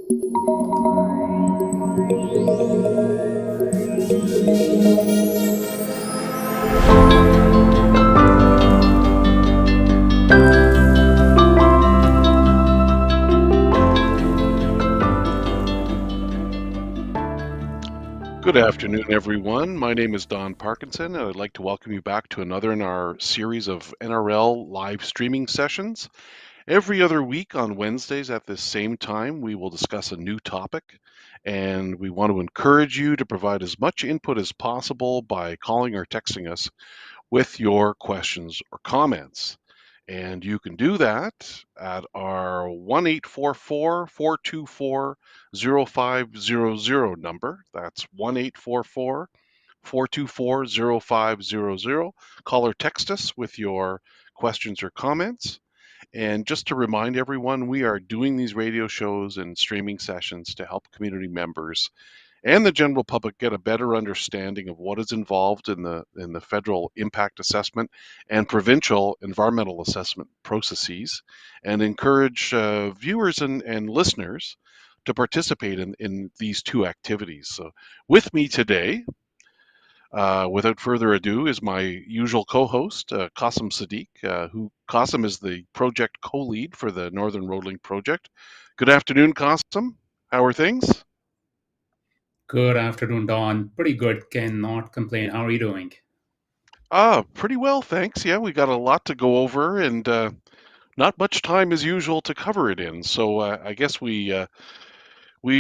Good afternoon, everyone. My name is Don Parkinson, and I'd like to welcome you back to another in our series of NRL live streaming sessions. Every other week on Wednesdays at this same time, we will discuss a new topic, and we want to encourage you to provide as much input as possible by calling or texting us with your questions or comments. And you can do that at our 1-844-424-0500 number. That's 1-844-424-0500. Call or text us with your questions or comments. And just to remind everyone, we are doing these radio shows and streaming sessions to help community members and the general public get a better understanding of what is involved in the federal impact assessment and provincial environmental assessment processes, and encourage viewers and listeners to participate in these two activities. So with me today, without further ado, is my usual co-host, Qasim Sadiq, who Qasim is the project co-lead for the Northern Roadlink project. Good afternoon, Qasim. How are things? Good afternoon, Don. Pretty good. Cannot complain. How are you doing? Pretty well, thanks. Yeah, we got a lot to go over, and not much time as usual to cover it in. So I guess we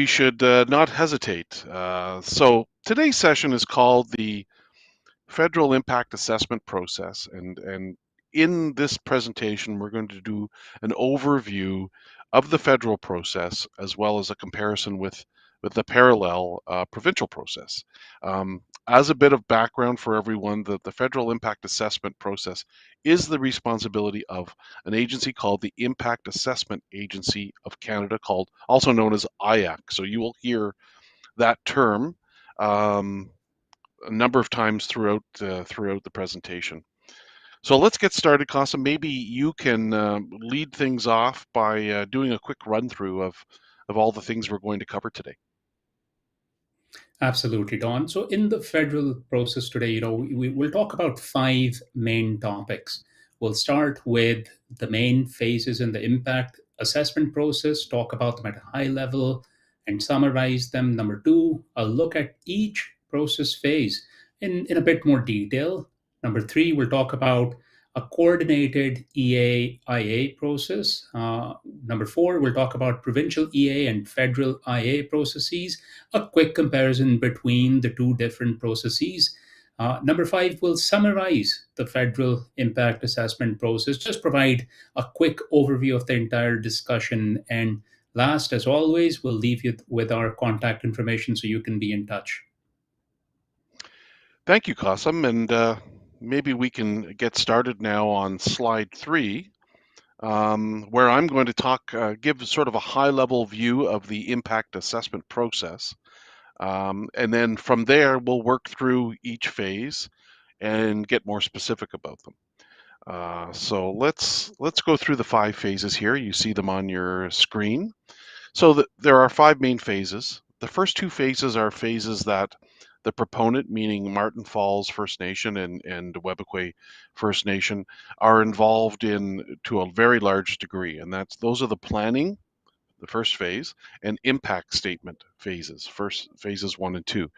should not hesitate. So today's session is called the Federal Impact Assessment Process, and in this presentation, we're going to do an overview of the federal process as well as a comparison with the parallel provincial process. As a bit of background for everyone, the federal impact assessment process is the responsibility of an agency called the Impact Assessment Agency of Canada, called also known as IAC. So you will hear that term um, a number of times throughout the presentation. So let's get started, Casa. Maybe you can lead things off by doing a quick run through of all the things we're going to cover today. Absolutely, Don. So, in the federal process today, we'll talk about five main topics. We'll start with the main phases in the impact assessment process, talk about them at a high level, and summarize them. Number two, I'll look at each process phase in a bit more detail. Number three, we'll talk about a coordinated EA-IA process. Number four, we'll talk about provincial EA and federal IA processes, a quick comparison between the two different processes. Number five, we'll summarize the federal impact assessment process, just provide a quick overview of the entire discussion. And last, as always, we'll leave you with our contact information so you can be in touch. Thank you, Qasim, and maybe we can get started now on slide 3, where I'm going to give sort of a high-level view of the impact assessment process. And then from there, we'll work through each phase and get more specific about them. So let's go through the 5 phases here. You see them on your screen. So there are 5 main phases. The first 2 phases are phases that the proponent, meaning Martin Falls First Nation and Webequie First Nation, are involved in to a very large degree, and those are the planning, the first phase, and impact statement phases, first phases 1 and 2.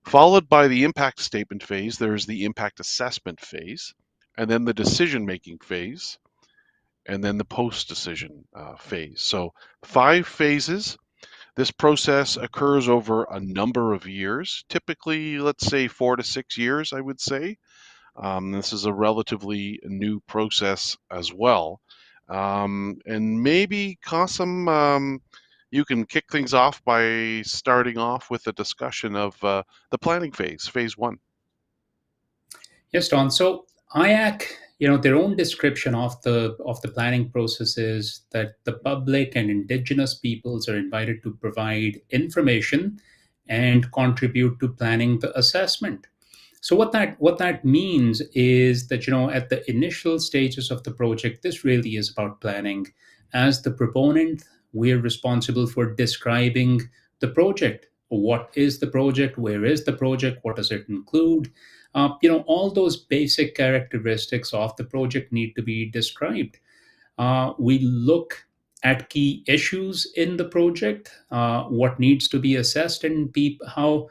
Followed by the impact statement phase, there's the impact assessment phase, and then the decision-making phase, and then the post-decision phase. So 5 phases. This process occurs over a number of years, typically, let's say 4 to 6 years, I would say. This is a relatively new process as well. And maybe, Qasim, you can kick things off by starting off with a discussion of the planning phase, phase 1. Yes, Don. So IAC, their own description of the planning process is that the public and indigenous peoples are invited to provide information and contribute to planning the assessment. So what that means is that at the initial stages of the project, this really is about planning. As the proponent, we're responsible for describing the project. What is the project? Where is the project? What does it include? All those basic characteristics of the project need to be described. We look at key issues in the project, what needs to be assessed, and how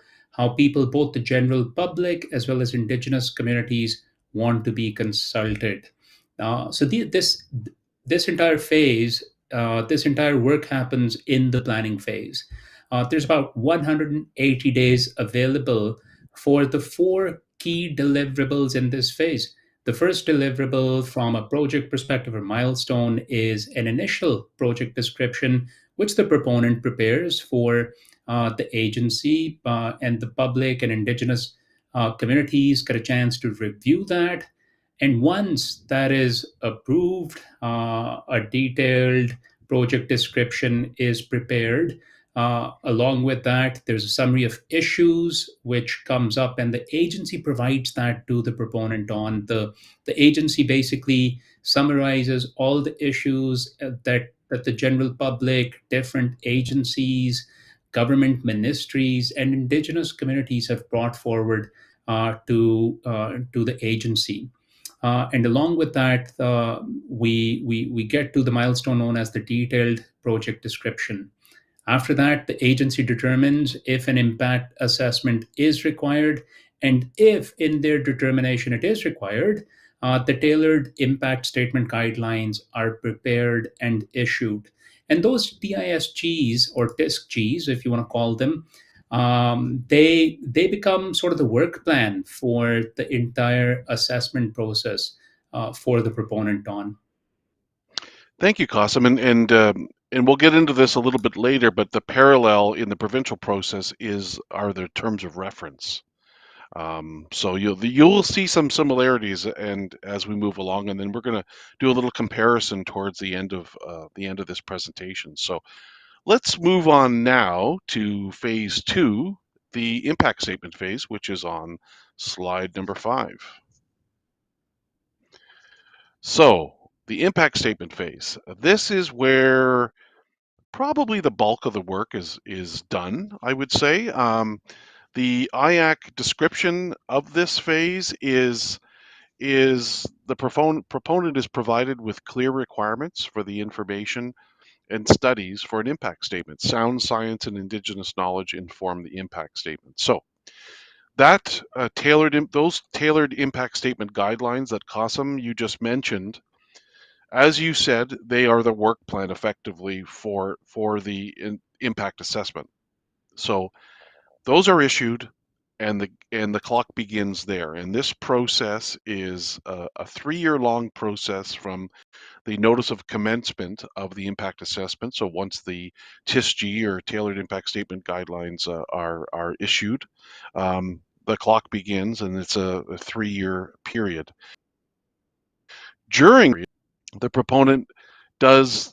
people, both the general public as well as indigenous communities, want to be consulted. This entire phase, this entire work happens in the planning phase. There's about 180 days available for the four key deliverables in this phase. The first deliverable from a project perspective or milestone is an initial project description, which the proponent prepares for the agency, and the public and indigenous communities get a chance to review that. And once that is approved, a detailed project description is prepared. Along with that, there's a summary of issues which comes up, and the agency provides that to the proponent. On the agency basically summarizes all the issues that the general public, different agencies, government ministries, and indigenous communities have brought forward to the agency. And along with that, we get to the milestone known as the detailed project description. After that, the agency determines if an impact assessment is required, and if in their determination it is required, the tailored impact statement guidelines are prepared and issued. And those TISGs, or TISGs, if you want to call them, they become sort of the work plan for the entire assessment process for the proponent on. Thank you, Qasim, and we'll get into this a little bit later. But the parallel in the provincial process are the terms of reference. So you'll see some similarities, and as we move along, and then we're going to do a little comparison towards the end of this presentation. So let's move on now to phase two, the impact statement phase, which is on slide number 5. So the impact statement phase. This is where probably the bulk of the work is done, I would say. The IAC description of this phase is the proponent is provided with clear requirements for the information and studies for an impact statement. Sound science and indigenous knowledge inform the impact statement. So that those tailored impact statement guidelines that Qasim you just mentioned, as you said, they are the work plan effectively for the impact assessment. So those are issued, and the clock begins there. And this process is a 3-year long process from the notice of commencement of the impact assessment. So once the TISG, or Tailored Impact Statement guidelines, are issued, the clock begins, and it's a 3-year period. During the proponent does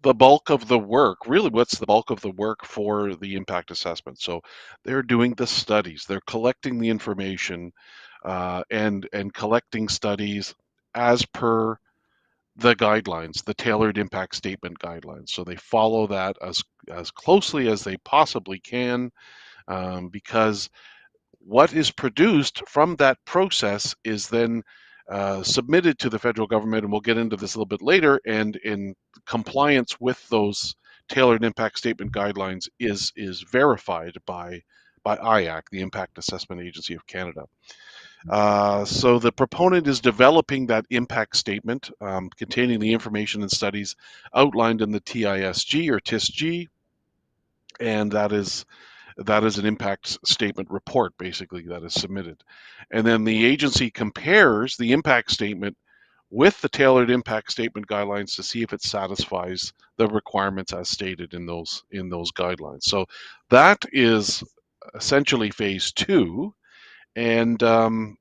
the bulk of the work. Really, what's the bulk of the work for the impact assessment? So they're doing the studies, they're collecting the information, and collecting studies as per the guidelines, the tailored impact statement guidelines. So they follow that as closely as they possibly can, because what is produced from that process is then submitted to the federal government, and we'll get into this a little bit later, and in compliance with those tailored impact statement guidelines is verified by IAC, the Impact Assessment Agency of Canada. So the proponent is developing that impact statement containing the information and studies outlined in the TISG or TISG, and that is an impact statement report, basically, that is submitted. And then the agency compares the impact statement with the tailored impact statement guidelines to see if it satisfies the requirements as stated in those guidelines. So that is essentially phase two. And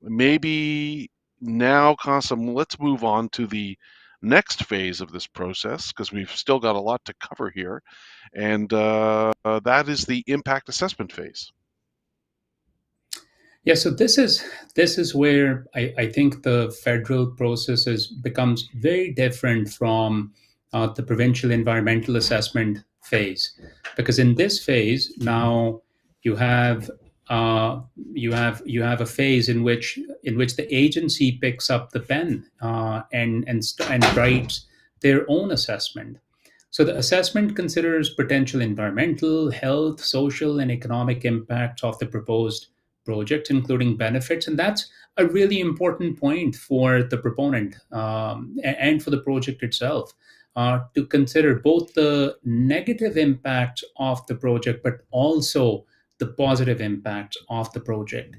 maybe now, Qasim, let's move on to the next phase of this process, because we've still got a lot to cover here, and that is the impact assessment phase. Yeah, so this is where I think the federal process becomes very different from the provincial environmental assessment phase, because in this phase now you have you have a phase in which the agency picks up the pen and writes their own assessment. So the assessment considers potential environmental, health, social, and economic impacts of the proposed project, including benefits. And that's a really important point for the proponent, and for the project itself, to consider both the negative impacts of the project, but also the positive impacts of the project.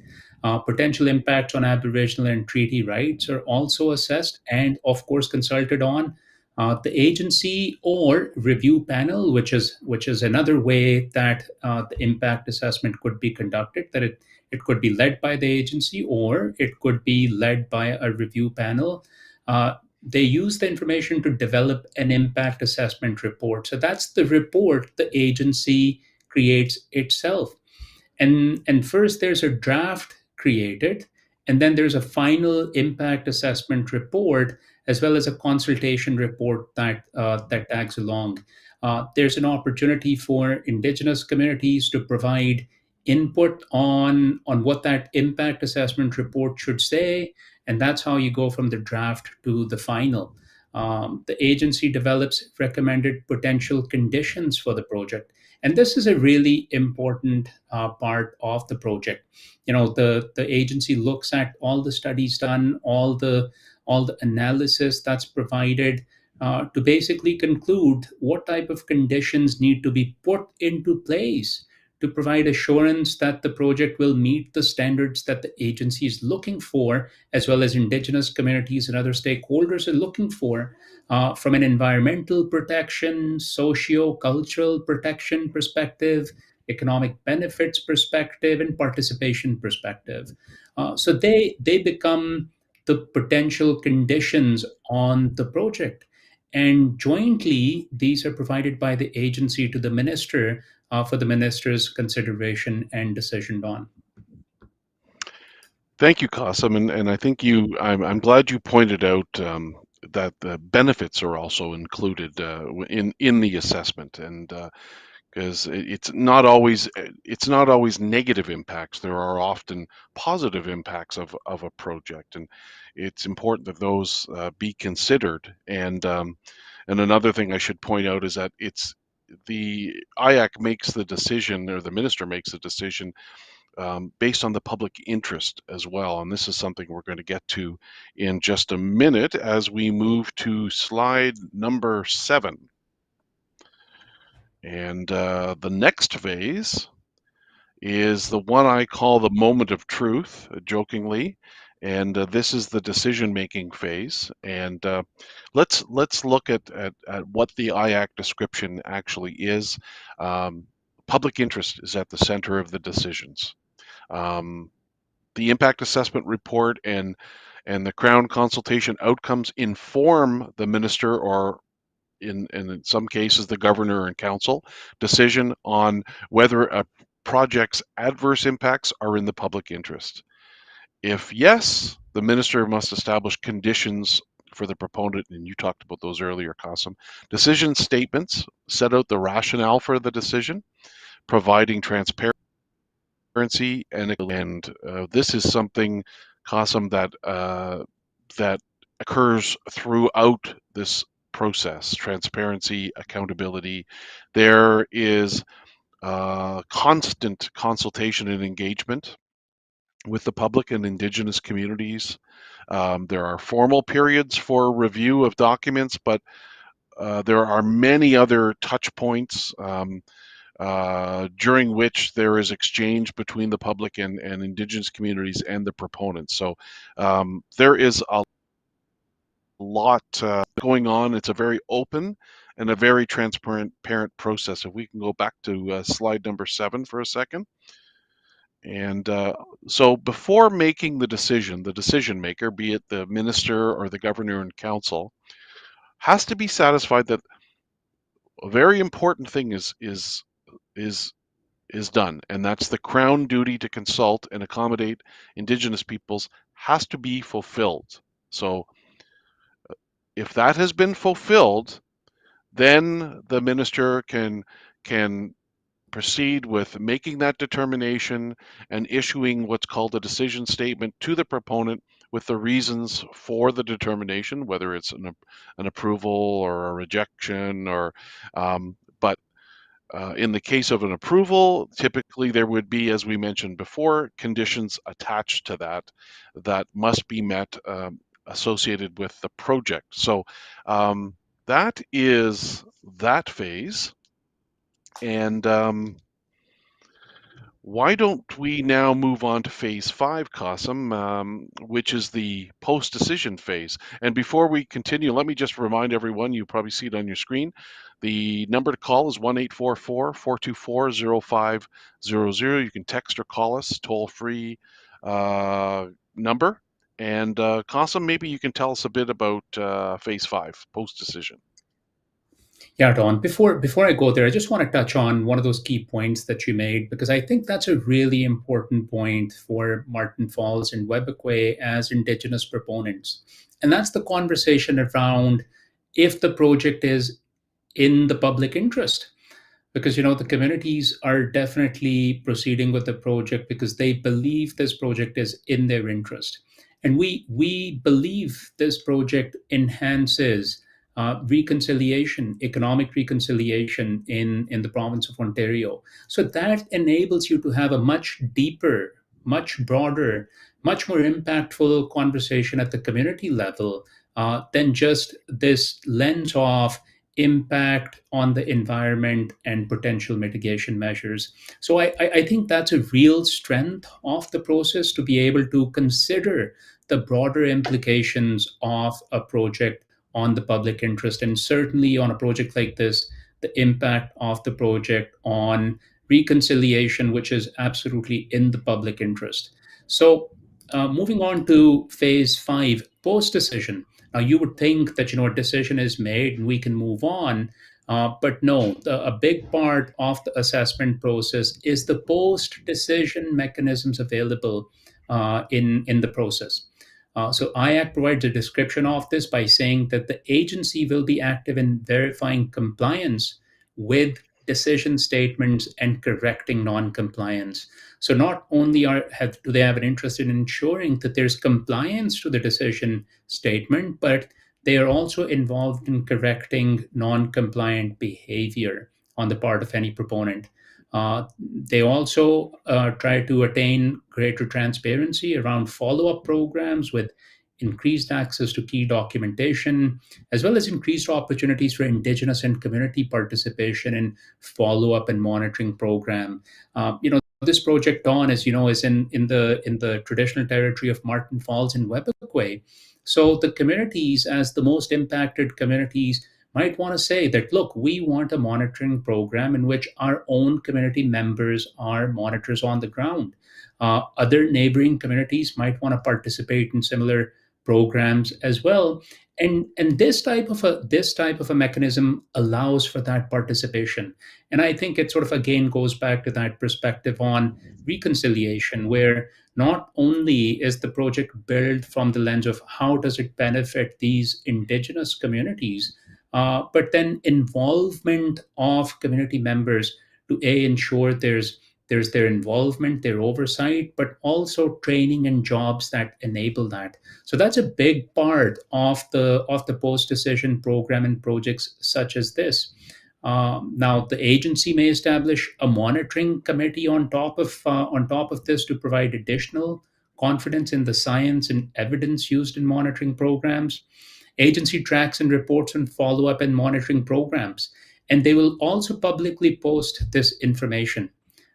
Potential impacts on Aboriginal and treaty rights are also assessed and, of course, consulted on. The agency or review panel, which is another way that the impact assessment could be conducted. That it could be led by the agency or it could be led by a review panel. They use the information to develop an impact assessment report. So that's the report the agency creates itself. And first there's a draft created, and then there's a final impact assessment report, as well as a consultation report that tags along. There's an opportunity for indigenous communities to provide input on what that impact assessment report should say, and that's how you go from the draft to the final. The agency develops recommended potential conditions for the project, and this is a really important part of the project. The agency looks at all the studies done, all the analysis that's provided, to basically conclude what type of conditions need to be put into place to provide assurance that the project will meet the standards that the agency is looking for, as well as indigenous communities and other stakeholders are looking for, from an environmental protection, socio-cultural protection perspective, economic benefits perspective, and participation perspective. So they become the potential conditions on the project. And jointly, these are provided by the agency to the minister, for the minister's consideration and decision on. Thank you, Qasim, and I think I'm glad you pointed out that the benefits are also included in the assessment, and because it's not always negative impacts. There are often positive impacts of a project, and it's important that those be considered. And another thing I should point out is that it's the IAC makes the decision, or the minister makes the decision, based on the public interest as well. And this is something we're going to get to in just a minute as we move to slide number 7. And the next phase is the one I call the moment of truth, jokingly. And this is the decision-making phase. And let's look at what the IAC description actually is. Public interest is at the center of the decisions. Um, the impact assessment report and the Crown consultation outcomes inform the minister, or in some cases the governor and council, decision on whether a project's adverse impacts are in the public interest. If yes, the minister must establish conditions for the proponent, and you talked about those earlier, Qasim. Decision statements set out the rationale for the decision, providing transparency and this is something, Qasim, that occurs throughout this process: transparency, accountability. There is constant consultation and engagement with the public and Indigenous communities. There are formal periods for review of documents, but there are many other touch points during which there is exchange between the public and Indigenous communities and the proponents. So there is a lot going on. It's a very open and a very transparent process. If we can go back to slide number 7 for a second. And so before making the decision maker, be it the minister or the governor and council, has to be satisfied that a very important thing is is done, and that's the Crown duty to consult and accommodate Indigenous peoples has to be fulfilled. So if that has been fulfilled, then the minister can proceed with making that determination and issuing what's called a decision statement to the proponent with the reasons for the determination, whether it's an approval or a rejection, or but in the case of an approval, typically there would be, as we mentioned before, conditions attached to that that must be met, associated with the project. So that is that phase. And why don't we now move on to phase five, Qasim, which is the post-decision phase? And before we continue, let me just remind everyone, you probably see it on your screen, the number to call is 1-844-424-0500. You can text or call us, toll-free number. And Qasim, maybe you can tell us a bit about phase five, post-decision. Yeah, Don, before I go there, I just want to touch on one of those key points that you made, because I think that's a really important point for Martin Falls and Webquay as Indigenous proponents. And that's the conversation around if the project is in the public interest, because the communities are definitely proceeding with the project because they believe this project is in their interest, and we believe this project enhances reconciliation, economic reconciliation in the province of Ontario. So that enables you to have a much deeper, much broader, much more impactful conversation at the community level than just this lens of impact on the environment and potential mitigation measures. So I think that's a real strength of the process, to be able to consider the broader implications of a project on the public interest. And certainly on a project like this, the impact of the project on reconciliation, which is absolutely in the public interest. So moving on to phase five, post decision. Now, you would think that a decision is made and we can move on, but no. A big part of the assessment process is the post-decision mechanisms available in the process. So IAC provides a description of this by saying that the agency will be active in verifying compliance with decision statements and correcting non-compliance. So not only do they have an interest in ensuring that there's compliance to the decision statement, but they are also involved in correcting non-compliant behavior on the part of any proponent. They also try to attain greater transparency around follow-up programs with increased access to key documentation, as well as increased opportunities for Indigenous and community participation in follow-up and monitoring program. This project, Dawn, as you know, is in the traditional territory of Martin Falls and Webquay. So the communities, as the most impacted communities, might want to say that, look, we want a monitoring program in which our own community members are monitors on the ground. Other neighboring communities might want to participate in similar programs as well. And this type of a mechanism allows for that participation. And I think it sort of again goes back to that perspective on reconciliation, where not only is the project built from the lens of how does it benefit these Indigenous communities, but then involvement of community members to ensure there's their involvement, their oversight, but also training and jobs that enable that. So that's a big part of the post decision program and projects such as this. Now, the agency may establish a monitoring committee on top of this to provide additional confidence in the science and evidence used in monitoring programs. Agency tracks and reports on follow up and monitoring programs, and they will also publicly post this information.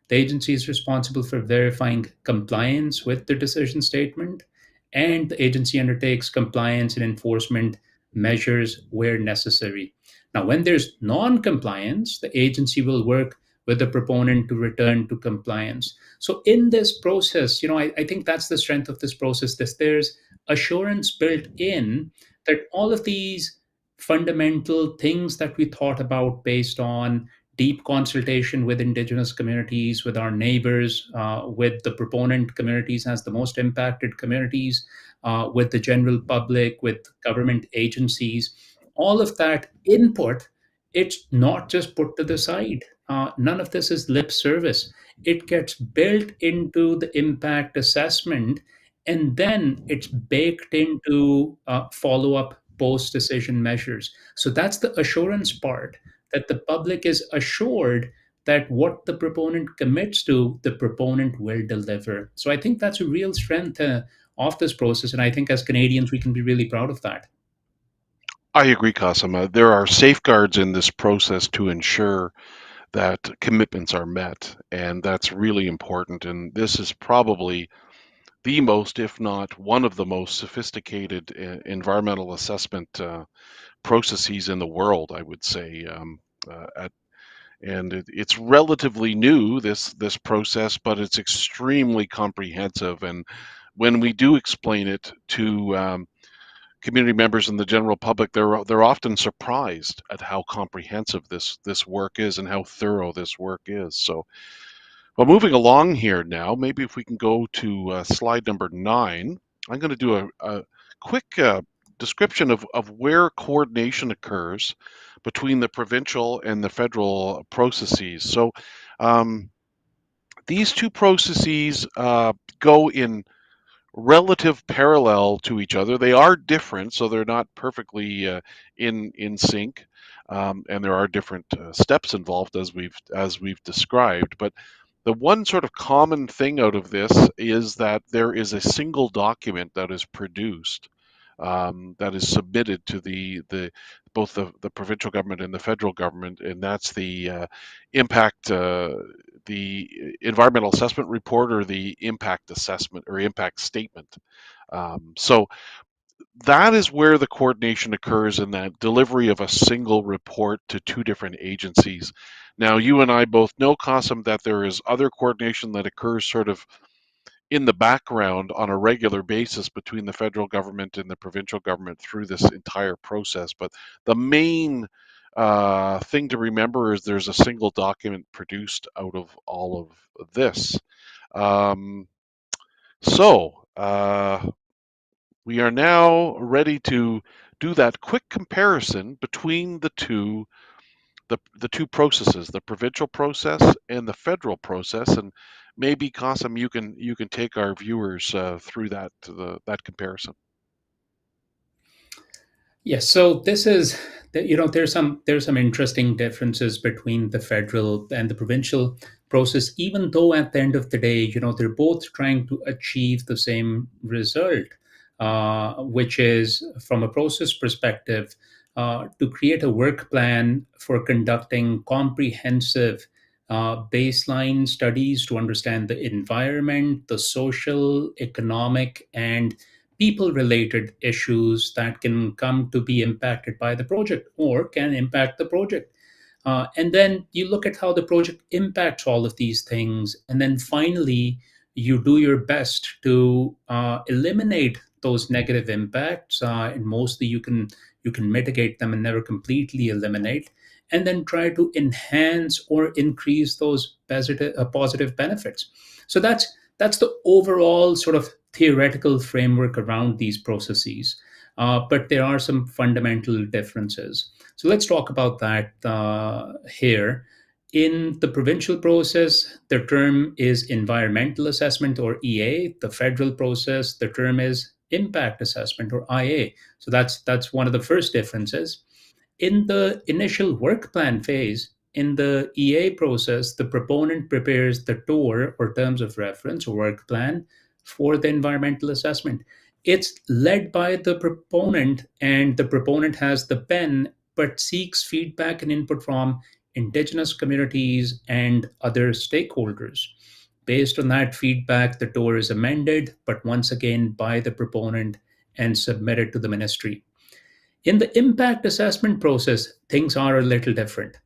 The agency is responsible for verifying compliance with the decision statement, and the agency undertakes compliance and enforcement measures where necessary. Now, when there's non compliance, the agency will work with the proponent to return to compliance. So, in this process, I think that's the strength of this process. There's assurance built in that all of these fundamental things that we thought about based on deep consultation with Indigenous communities, with our neighbors, with the proponent communities as the most impacted communities, with the general public, with government agencies, all of that input it's not just put to the side. None of this is lip service. It gets built into the impact assessment, and then it's baked into follow up post decision measures. So that's the assurance part, that the public is assured that what the proponent commits to, the proponent will deliver. So I think that's a real strength of this process. And I think as Canadians, we can be really proud of that. I agree, Kasama. There are safeguards in this process to ensure that commitments are met, and that's really important. And this is probably the most, if not one of the most sophisticated environmental assessment processes in the world, I would say. It's relatively new, this process, but it's extremely comprehensive. And when we do explain it to community members and the general public, they're often surprised at how comprehensive this work is and how thorough this work is. So, well, moving along here now, maybe if we can go to slide number 9, I'm going to do a quick description of where coordination occurs between the provincial and the federal processes. So, um, these two processes go in relative parallel to each other. They are different, so they're not perfectly in sync, and there are different steps involved as we've described. But the one sort of common thing out of this is that there is a single document that is produced. That is submitted to the both the provincial government and the federal government, and that's impact the environmental assessment report, or the impact assessment or impact statement. So that is where the coordination occurs, in that delivery of a single report to two different agencies. Now, you and I both know, Qasim, that there is other coordination that occurs sort of in the background on a regular basis between the federal government and the provincial government through this entire process. But the main thing to remember is there's a single document produced out of all of this. Um, so we are now ready to do that quick comparison between the two processes, the provincial process and the federal process. And maybe, Qasim, you can take our viewers through that comparison. Yes, so this is there's some interesting differences between the federal and the provincial process, even though at the end of the day, they're both trying to achieve the same result, which is, from a process perspective, to create a work plan for conducting comprehensive baseline studies to understand the environment, the social, economic, and people related issues that can come to be impacted by the project or can impact the project. And then you look at how the project impacts all of these things. And then finally, you do your best to eliminate those negative impacts. And mostly you can mitigate them and never completely eliminate. And then try to enhance or increase those positive benefits. So that's the overall sort of theoretical framework around these processes. But there are some fundamental differences. So let's talk about that here. In the provincial process, the term is environmental assessment, or EA. The federal process, the term is impact assessment, or IA. So that's one of the first differences. In the initial work plan phase, in the EA process, the proponent prepares the TOR, or terms of reference, or work plan for the environmental assessment. It's led by the proponent, and the proponent has the pen, but seeks feedback and input from indigenous communities and other stakeholders. Based on that feedback, the TOR is amended, but once again by the proponent, and submitted to the ministry. In the impact assessment process, things are a little different.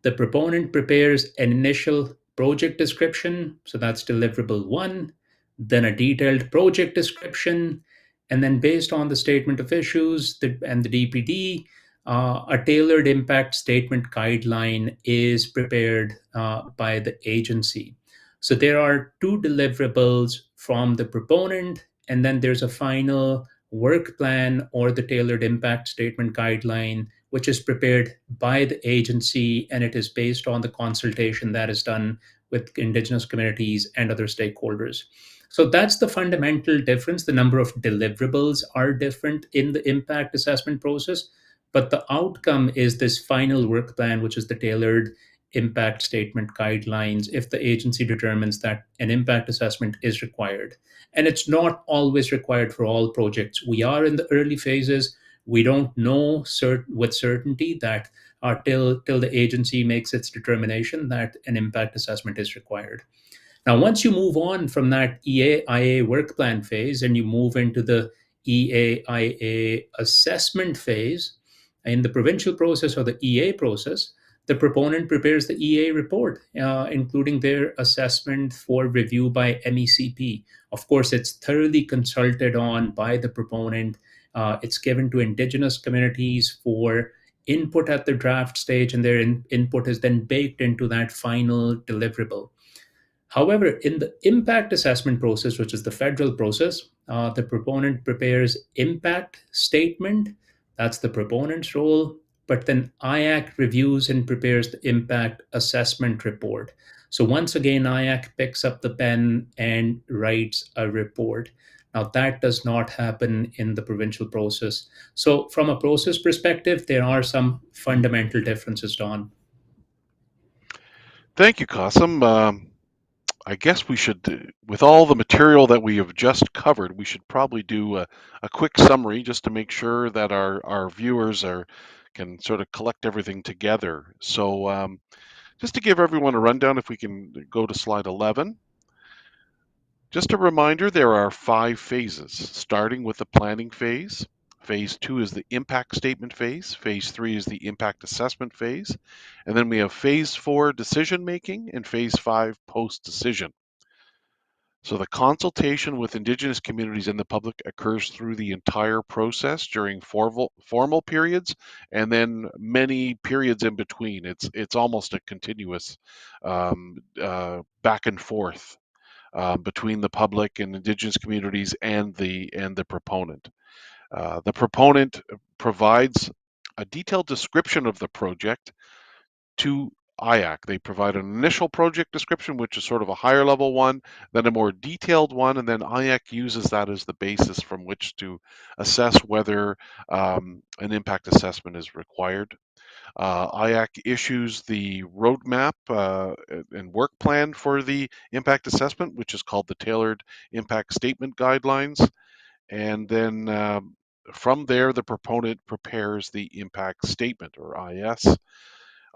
The proponent prepares an initial project description, so that's deliverable one, then a detailed project description, and then based on the statement of issues and the DPD, a tailored impact statement guideline is prepared by the agency. So there are two deliverables from the proponent, and then there's a final work plan or the tailored impact statement guideline, which is prepared by the agency, and it is based on the consultation that is done with Indigenous communities and other stakeholders. So that's the fundamental difference. The number of deliverables are different in the impact assessment process, but the outcome is this final work plan, which is the tailored impact statement guidelines if the agency determines that an impact assessment is required. And it's not always required for all projects. We are in the early phases. We don't know with certainty that till the agency makes its determination that an impact assessment is required. Now, once you move on from that EAIA work plan phase and you move into the EAIA assessment phase, in the provincial process or the EA process, the proponent prepares the EA report, including their assessment for review by MECP. Of course, it's thoroughly consulted on by the proponent. It's given to Indigenous communities for input at the draft stage, and their input is then baked into that final deliverable. However, in the impact assessment process, which is the federal process, the proponent prepares impact statement. That's the proponent's role. But then IAC reviews and prepares the impact assessment report. So once again, IAC picks up the pen and writes a report. Now, that does not happen in the provincial process. So, from a process perspective, there are some fundamental differences, Don. Thank you, Qasim. I guess we should, with all the material that we have just covered, we should probably do a quick summary just to make sure that our viewers can sort of collect everything together. So just to give everyone a rundown, if we can go to slide 11. Just a reminder, there are 5 phases, starting with the planning phase. Phase 2 is the impact statement phase. Phase 3 is the impact assessment phase. And then we have phase 4, decision making, and phase 5, post decision. So the consultation with Indigenous communities and the public occurs through the entire process during formal periods and then many periods in between. It's almost a continuous back and forth between the public and Indigenous communities and the proponent. The proponent provides a detailed description of the project to IAC. They provide an initial project description, which is sort of a higher level one, then a more detailed one, and then IAC uses that as the basis from which to assess whether an impact assessment is required. IAC issues the roadmap and work plan for the impact assessment, which is called the Tailored Impact Statement Guidelines. And then from there, the proponent prepares the impact statement, or IS.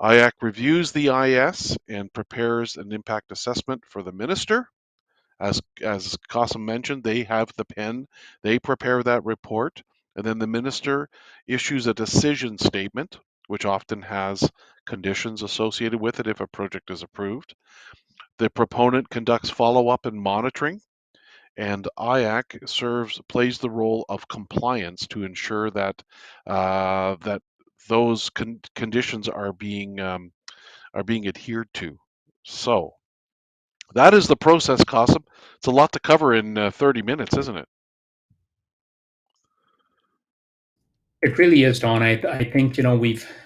IAC reviews the IS and prepares an impact assessment for the minister. As Qasim mentioned, they have the pen, they prepare that report, and then the minister issues a decision statement, which often has conditions associated with it if a project is approved. The proponent conducts follow-up and monitoring, and IAC plays the role of compliance to ensure that those conditions are being adhered to. So that is the process, Qasim. It's a lot to cover in 30 minutes, isn't it? It really is, Don. I think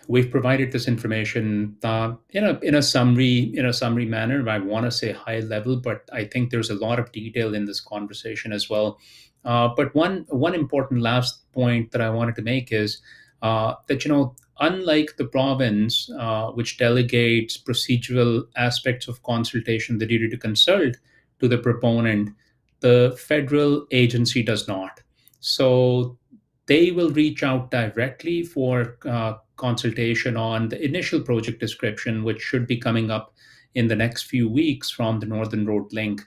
we've provided this information in a summary manner. I want to say high level, but I think there's a lot of detail in this conversation as well. But one important last point that I wanted to make is that unlike the province, which delegates procedural aspects of consultation, the duty to consult to the proponent, the federal agency does not. So they will reach out directly for consultation on the initial project description, which should be coming up in the next few weeks from the Northern Road Link.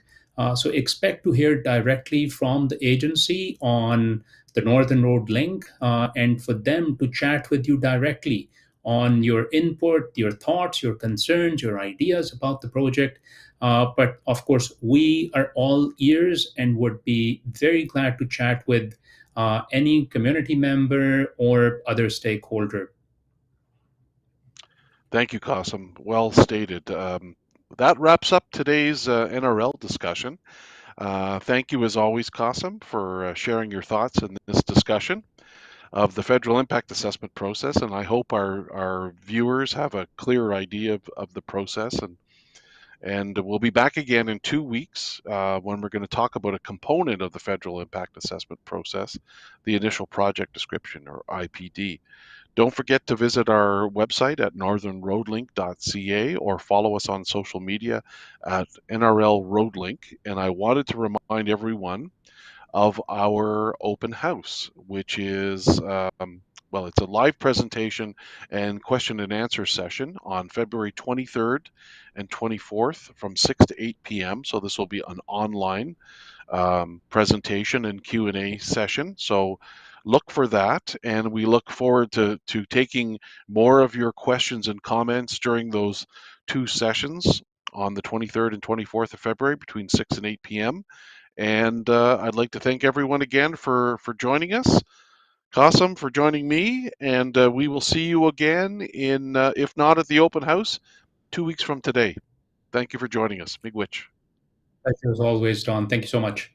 So expect to hear directly from the agency on the Northern Road Link and for them to chat with you directly on your input, your thoughts, your concerns, your ideas about the project. But of course, we are all ears and would be very glad to chat with any community member or other stakeholder. Thank you, Qasim. Well stated. That wraps up today's NRL discussion. Thank you, as always, Qasim, for sharing your thoughts in this discussion. of the federal impact assessment process, and I hope our viewers have a clear idea of the process. And we'll be back again in 2 weeks when we're going to talk about a component of the federal impact assessment process, the initial project description, or IPD. Don't forget to visit our website at northernroadlink.ca or follow us on social media at NRL Roadlink. And I wanted to remind everyone of our open house, which is, well, it's a live presentation and question and answer session on February 23rd and 24th from 6 to 8 p.m. So this will be an online presentation and Q&A session. So look for that, and we look forward to taking more of your questions and comments during those two sessions on the 23rd and 24th of February between 6 and 8 p.m. And I'd like to thank everyone again for joining us. Qasim for joining me, and we will see you again in, if not at the open house, 2 weeks from today. Thank you for joining us. Miigwech. Pleasure as always, Don. Thank you so much.